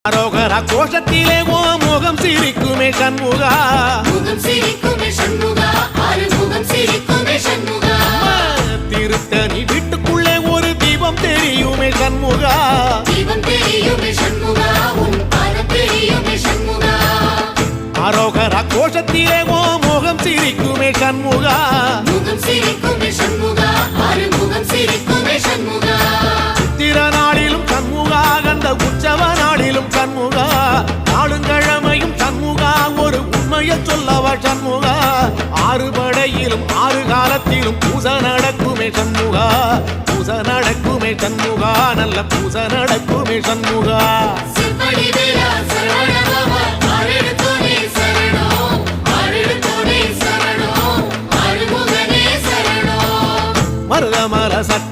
அரோகரா கோஷத்திலே ஓ முகம் சிரிக்குமே சண்முகா, முகம் சிரிக்குமே சண்முகா, ஆறுமுகம் சிரிக்குமே சண்முகா. திருத்தணி வீட்டுக்குள்ளே ஒரு தீபம் தெரியுமே சண்முகா, தீபம் தெரியுமே சண்முகா, உன் பாதம் தெரியுமே சண்முகா. அரோகரா கோஷத்திலே ஓ முகம் சிரிக்குமே சண்முகா, முகம் சிரிக்குமே சண்முகா, ஆறுமுகம் சிரிக்குமே சண்முகா. திருநாளிலும் சண்முகா, கந்த உற்சவ நாளிலும் சண்முகா, நாளுங்கிழமையும் சண்முகா, ஒரு உண்மையை சொல்லவா சண்முகா. ஆறு படையிலும் ஆறு காலத்திலும் பூசை நடக்குமே சண்முகா, பூசை நடக்குமே சண்முகா, நல்ல பூசை நடக்குமே சண்முகா. சிற்படி வீரா சரவண பவா, ஆறெடுத்தோனே சரணம், ஆறெடுத்தோனே சரணம், ஆறுமுகனே சரணம். மருதமர சட்ட